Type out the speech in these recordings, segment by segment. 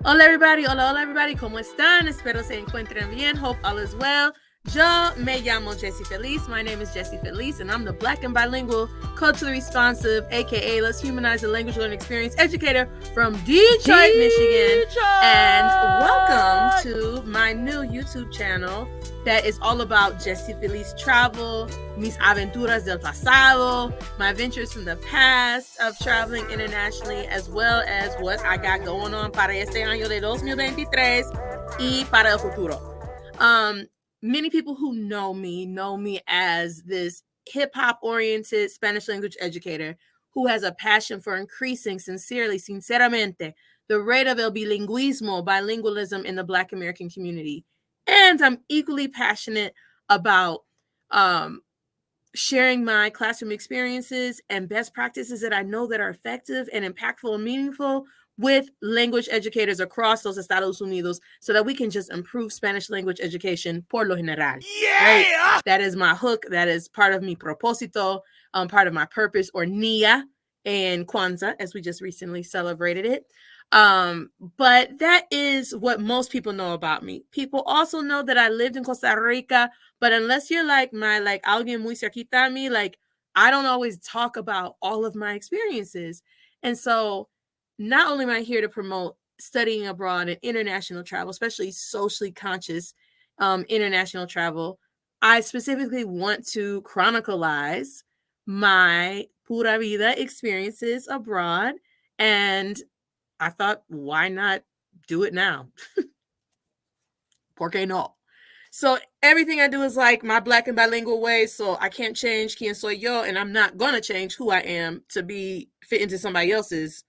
Hola everybody, ¿cómo están? Espero se encuentren bien. Hope all is well. Yo me llamo Jessie Feliz. My name is Jessie Feliz, and I'm the Black and Bilingual, culturally responsive, aka Let's Humanize the Language Learning Experience educator from Detroit, Michigan. And welcome to my new YouTube channel that is all about Jessie Feliz travel, mis aventuras del pasado, my adventures from the past of traveling internationally, as well as what I got going on para este año de 2023 y para el futuro. Many people who know me as this hip-hop oriented Spanish language educator who has a passion for increasing sinceramente, the rate of el bilingüismo, bilingualism in the Black American community. And I'm equally passionate about sharing my classroom experiences and best practices that I know that are effective and impactful and meaningful with language educators across los Estados Unidos so that we can just improve Spanish language education por lo general. Yeah! Right? That is my hook. That is part of mi propósito, part of my purpose, or NIA and Kwanzaa, as we just recently celebrated it. But that is what most people know about me. People also know that I lived in Costa Rica, but unless you're like alguien muy cerquita a me, I don't always talk about all of my experiences. And so not only am I here to promote studying abroad and international travel, especially socially conscious international travel, I specifically want to chronicleize my Pura Vida experiences abroad. And I thought, why not do it now? ¿Por qué no? So everything I do is like my Black and bilingual way. So I can't change quien soy yo, and I'm not gonna change who I am to be fit into somebody else's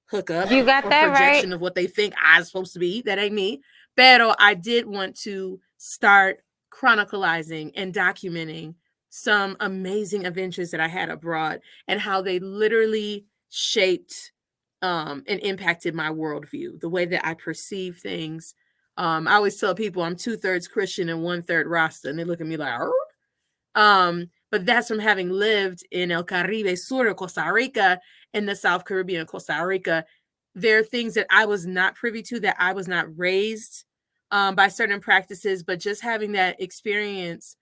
hookup. You got or that projection right. of what they think I'm supposed to be. That ain't me. Pero I did want to start chronicalizing and documenting some amazing adventures that I had abroad and how they literally shaped and impacted my worldview, the way that I perceive things. I always tell people I'm 2/3 Christian and 1/3 Rasta, and they look at me like, but that's from having lived in El Caribe Sur, Costa Rica, in the South Caribbean, Costa Rica. There are things that I was not privy to, that I was not raised by certain practices, but just having that experience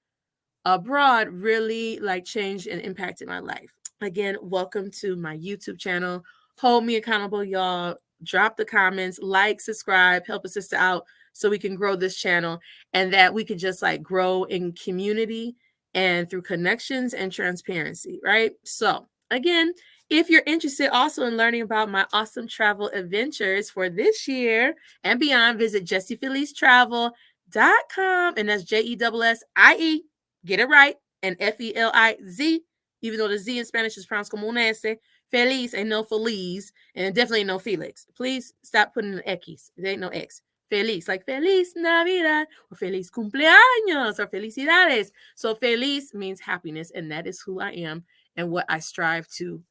abroad really changed and impacted my life. Again, welcome to my YouTube channel. Hold me accountable, y'all. Drop the comments, subscribe, help a sister out so we can grow this channel and that we can just grow in community and through connections and transparency, right? So again, if you're interested also in learning about my awesome travel adventures for this year and beyond, visit JessieFelizTravel.com, and that's JESSIE, get it right, and FELIZ, even though the Z in Spanish is pronounced como un S. Feliz ain't no Feliz, and definitely ain't no Felix. Please stop putting an X. There ain't no X. Feliz, like Feliz Navidad, or Feliz Cumpleaños, or Felicidades. So Feliz means happiness, and that is who I am and what I strive to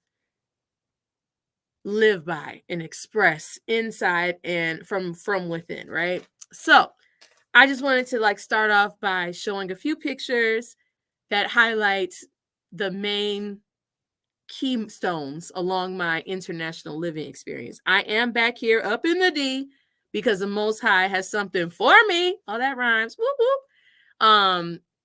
live by and express inside and from within, right? So I just wanted to start off by showing a few pictures that highlight the main keystones along my international living experience. I am back here up in the D because the Most High has something for me. Oh, that rhymes. Whoop, whoop.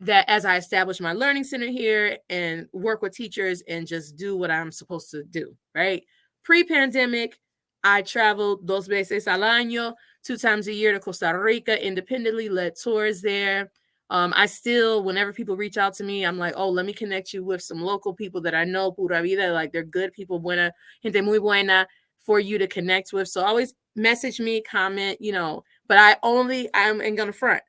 That as I establish my learning center here and work with teachers and just do what I'm supposed to do, right? Pre-pandemic, I traveled 2 veces al año, 2 times a year to Costa Rica, independently led tours there. I still, whenever people reach out to me, I'm like, oh, let me connect you with some local people that I know, Pura Vida, they're good people, buena, gente muy buena for you to connect with. So always message me, comment, but I'm gonna front.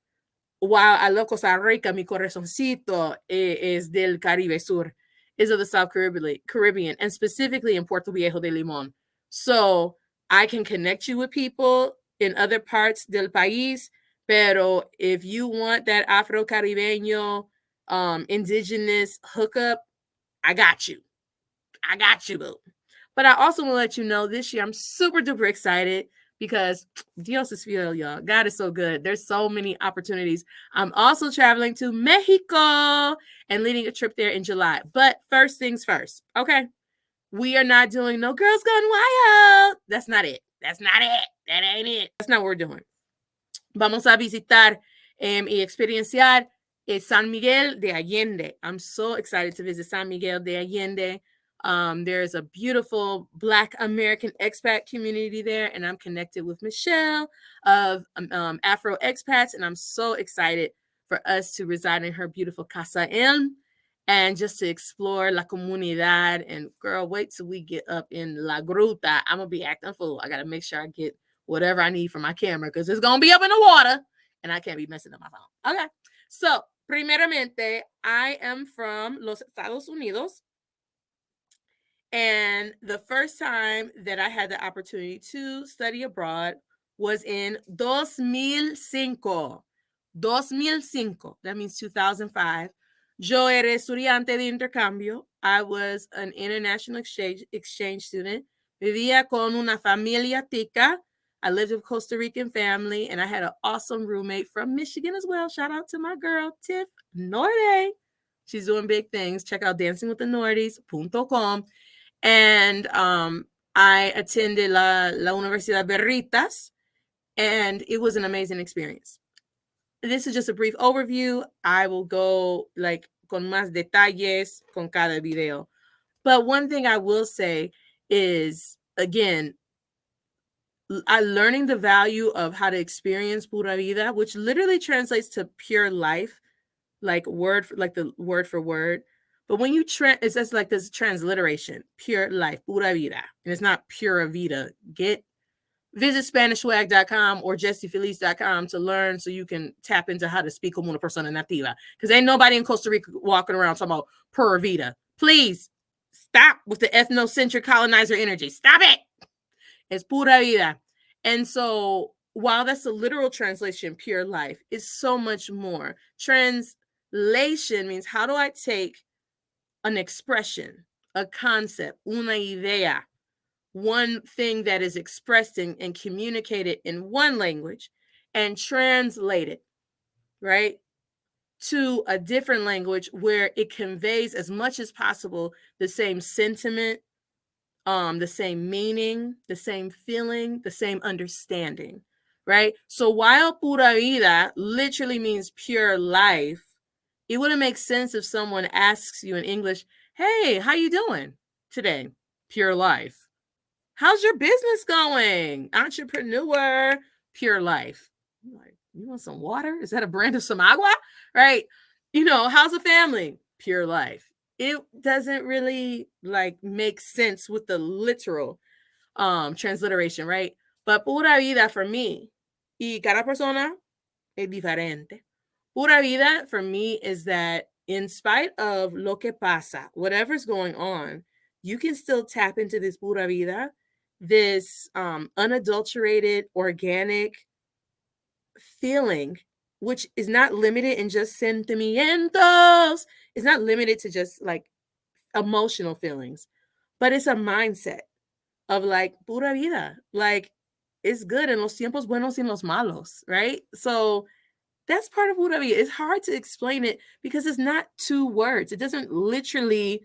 While I love Costa Rica, mi corazoncito is del Caribe Sur, is of the South Caribbean, and specifically in Puerto Viejo de Limón. So I can connect you with people in other parts del país. Pero if you want that Afro-Caribeño, indigenous hookup, I got you. Boo. But I also want to let you know this year I'm super duper excited because Dios es fiel, y'all. God is so good. There's so many opportunities. I'm also traveling to Mexico and leading a trip there in July. But first things first, okay? We are not doing no Girls Gone Wild. That's not it. That's not it. That ain't it. That's not what we're doing. Vamos a visitar y experienciar San Miguel de Allende. I'm so excited to visit San Miguel de Allende. There's a beautiful Black American expat community there, and I'm connected with Michelle of Afro Expats, and I'm so excited for us to reside in her beautiful Casa Elm and just to explore La Comunidad. And girl, wait till we get up in La Gruta. I'm gonna be acting fool. I gotta make sure I get whatever I need for my camera because it's gonna be up in the water and I can't be messing up my phone. Okay, so primeramente, I am from Los Estados Unidos. And the first time that I had the opportunity to study abroad was in 2005. 2005. That means 2005. Yo era estudiante de intercambio. I was an international exchange student. Vivía con una familia tica. I lived with a Costa Rican family, and I had an awesome roommate from Michigan as well. Shout out to my girl, Tiff Norde. She's doing big things. Check out dancingwiththenordies.com. And I attended La Universidad Berritas, and it was an amazing experience. This is just a brief overview. I will go like con más detalles con cada video. But one thing I will say is, again, learning the value of how to experience Pura Vida, which literally translates to pure life, like the word for word. But when you it's just like this transliteration, pure life, pura vida. And it's not pura vida. Visit SpanishSwag.com or JessieFeliz.com to learn so you can tap into how to speak como una persona nativa. Because ain't nobody in Costa Rica walking around talking about pura vida. Please stop with the ethnocentric colonizer energy. Stop it. It's pura vida. And so while that's the literal translation, pure life, is so much more. Translation means how do I take an expression, a concept, una idea, one thing that is expressed and communicated in one language and translate it, right, to a different language where it conveys as much as possible the same sentiment, the same meaning, the same feeling, the same understanding, right? So while pura vida literally means pure life, it wouldn't make sense if someone asks you in English, hey, how you doing today? Pure life. How's your business going? Entrepreneur, pure life. Like, you want some water? Is that a brand of some agua? Right? How's the family? Pure life. It doesn't really like make sense with the literal transliteration, right? But pura vida for me, y cada persona es diferente. Pura vida for me is that in spite of lo que pasa, whatever's going on, you can still tap into this pura vida, this unadulterated, organic feeling, which is not limited in just sentimientos. It's not limited to just like emotional feelings, but it's a mindset of like pura vida. Like it's good en los tiempos buenos y en los malos, right? So that's part of pura vida. It's hard to explain it because it's not two words. It doesn't literally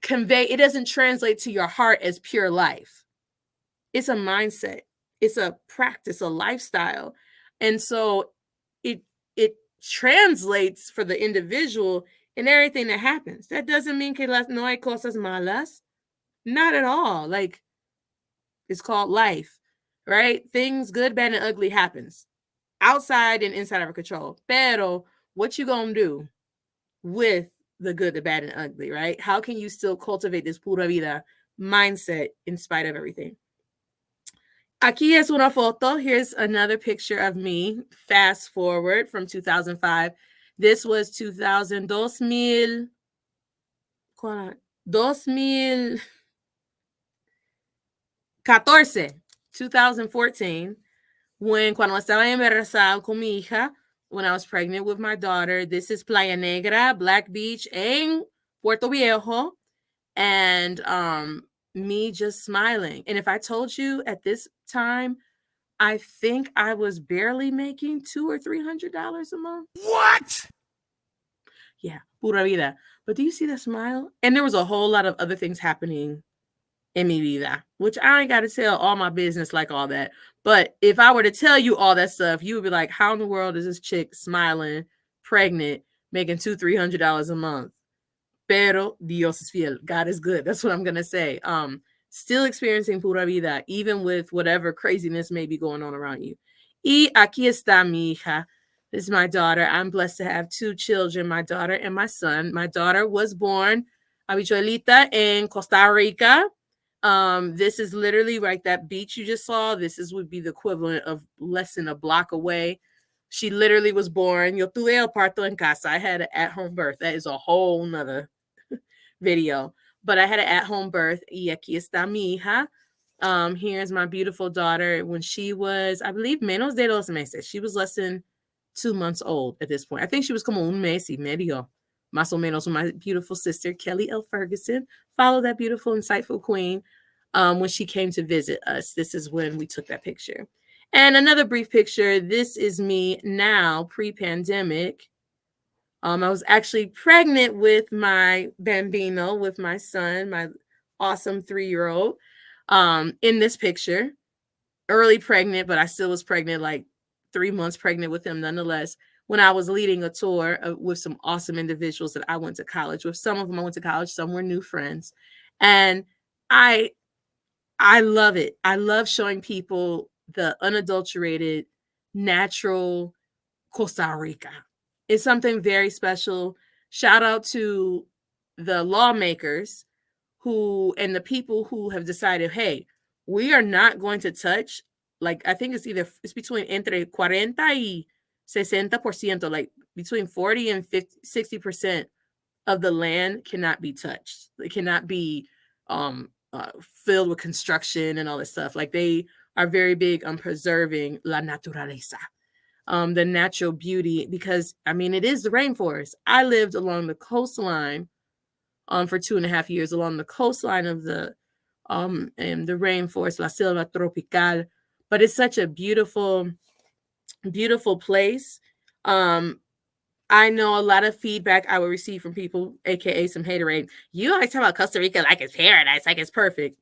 convey, it doesn't translate to your heart as pure life. It's a mindset. It's a practice, a lifestyle. And so it translates for the individual in everything that happens. That doesn't mean que no hay cosas malas. Not at all. Like, it's called life, right? Things good, bad, and ugly happens outside and inside of our control. Pero what you gonna do with the good, the bad, and ugly, right? How can you still cultivate this pura vida mindset in spite of everything? Aquí es una foto. Here's another picture of me. Fast forward from 2005. This was 2014, cuando estaba embarazada con mi hija, when I was pregnant with my daughter. This is Playa Negra, Black Beach en Puerto Viejo. And me just smiling. And if I told you at this time, I think I was barely making $200 or $300 a month. What? Yeah, pura vida. But do you see that smile? And there was a whole lot of other things happening en mi vida, which I ain't got to tell all my business like all that. But if I were to tell you all that stuff, you would be like, how in the world is this chick smiling, pregnant, making $200-300 a month? Pero Dios es fiel. God is good. That's what I'm gonna say. Still experiencing pura vida, even with whatever craziness may be going on around you. Y aquí está mi hija. This is my daughter. I'm blessed to have 2 children, my daughter and my son. My daughter was born habichuelita in Costa Rica. This is literally like that beach you just saw. Would be the equivalent of less than a block away. She literally was born. Yo tuve el parto en casa. I had an at-home birth. That is a whole nother video. But I had an at-home birth. Y aquí está mi hija. Here's my beautiful daughter when she was, I believe, menos de 2 meses. She was less than 2 months old at this point. I think she was como un mes y medio, más o menos. My beautiful sister, Kelly L. Ferguson, followed that beautiful, insightful queen when she came to visit us. This is when we took that picture. And another brief picture. This is me now, pre-pandemic. I was actually pregnant with my bambino, with my son, my awesome 3-year-old, in this picture. Early pregnant, but I still was pregnant, like 3 months pregnant with him nonetheless, when I was leading a tour with some awesome individuals that I went to college with. Some of them I went to college, some were new friends. And I love it. I love showing people the unadulterated, natural Costa Rica. It's something very special. Shout out to the lawmakers and the people who have decided, hey, we are not going to touch, like, I think it's between entre 40 y 60%, like between 40 and 60% of the land cannot be touched. It cannot be filled with construction and all this stuff. Like, they are very big on preserving la naturaleza, the natural beauty, because I mean, it is the rainforest. I lived along the coastline for 2.5 years, along the coastline of the rainforest, La Selva Tropical. But it's such a beautiful, beautiful place. I know a lot of feedback I will receive from people, aka some haterade. You always talk about Costa Rica like it's paradise, like it's perfect.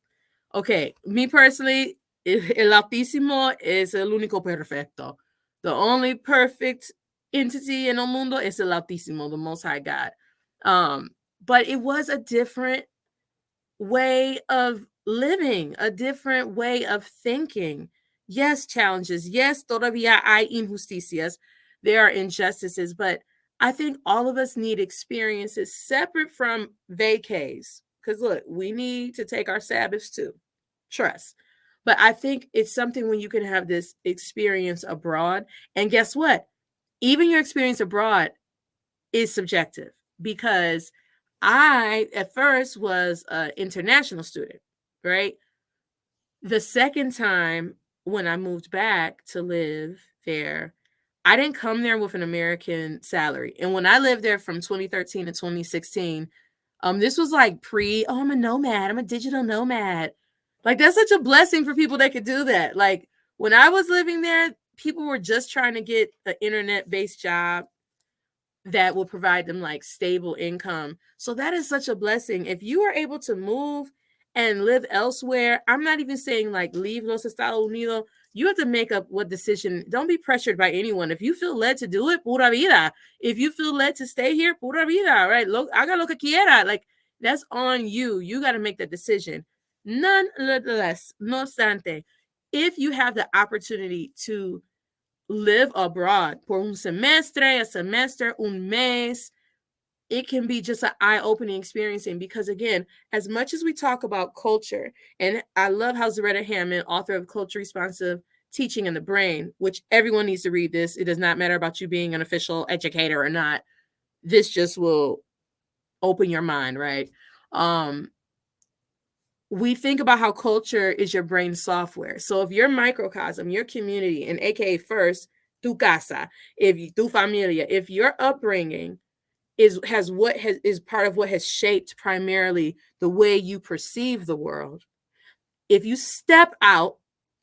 Okay, me personally, el Altísimo es el único perfecto. The only perfect entity en el mundo is el Altísimo, the Most High God. But it was a different way of living, a different way of thinking. Yes, challenges. Yes, todavía hay injusticias. There are injustices, but I think all of us need experiences separate from vacays. Because look, we need to take our Sabbaths too. Trust. But I think it's something when you can have this experience abroad. And guess what? Even your experience abroad is subjective, because I, at first, was an international student, right? The second time when I moved back to live there, I didn't come there with an American salary. And when I lived there from 2013 to 2016, this was like I'm a nomad. I'm a digital nomad. Like, that's such a blessing for people that could do that. Like, when I was living there, people were just trying to get an internet-based job that will provide them like stable income. So that is such a blessing. If you are able to move and live elsewhere, I'm not even saying like leave Los Estados Unidos. You have to make up what decision. Don't be pressured by anyone. If you feel led to do it, pura vida. If you feel led to stay here, pura vida, right? Haga lo que quiera. Like, that's on you. You got to make that decision. Nonetheless, no obstante, if you have the opportunity to live abroad por un semestre, a semester, un mes, it can be just an eye-opening experiencing, because again, as much as we talk about culture, and I love how Zaretta Hammond, author of Culture Responsive Teaching in the Brain, which everyone needs to read this. It does not matter about you being an official educator or not. This just will open your mind, right? We think about how culture is your brain software. So if your microcosm, your community, and aka first, tu casa, tu familia, if your upbringing is part of what has shaped primarily the way you perceive the world, if you step out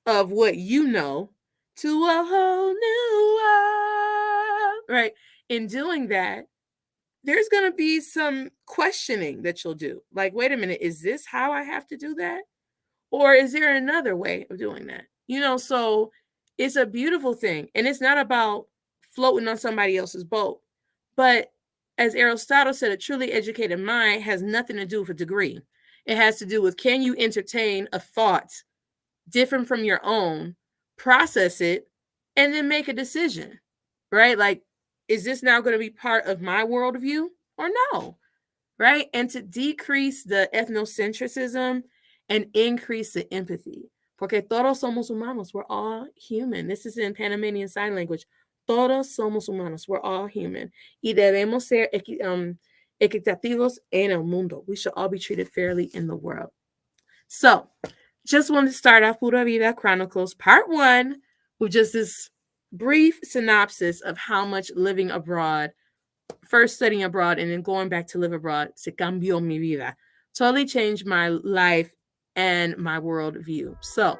of what you know to a whole new world, right? In doing that, there's going to be some questioning that you'll do. Like, wait a minute, is this how I have to do that? Or is there another way of doing that? So it's a beautiful thing. And it's not about floating on somebody else's boat. But as Aristotle said, a truly educated mind has nothing to do with a degree. It has to do with, can you entertain a thought different from your own, process it, and then make a decision, right? Like, is this now going to be part of my worldview or no? Right? And to decrease the ethnocentrism and increase the empathy. Porque todos somos humanos. We're all human. This is in Panamanian Sign Language. Todos somos humanos. We're all human. Y debemos ser equitativos en el mundo. We should all be treated fairly in the world. So, just wanted to start off Pura Vida Chronicles Part 1 with just this brief synopsis of how much living abroad, first studying abroad and then going back to live abroad, se cambió mi vida. Totally changed my life and my worldview. So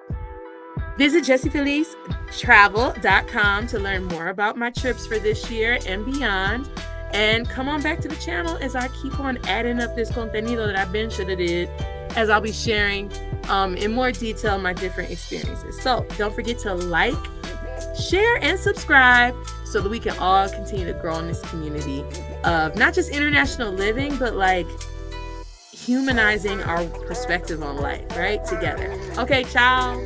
visit JessieFelizTravel.com to learn more about my trips for this year and beyond. And come on back to the channel as I keep on adding up this contenido that I've been should have did, as I'll be sharing in more detail my different experiences. So don't forget to like, share, and subscribe so that we can all continue to grow in this community of not just international living, but like humanizing our perspective on life, right? Together. Okay, ciao.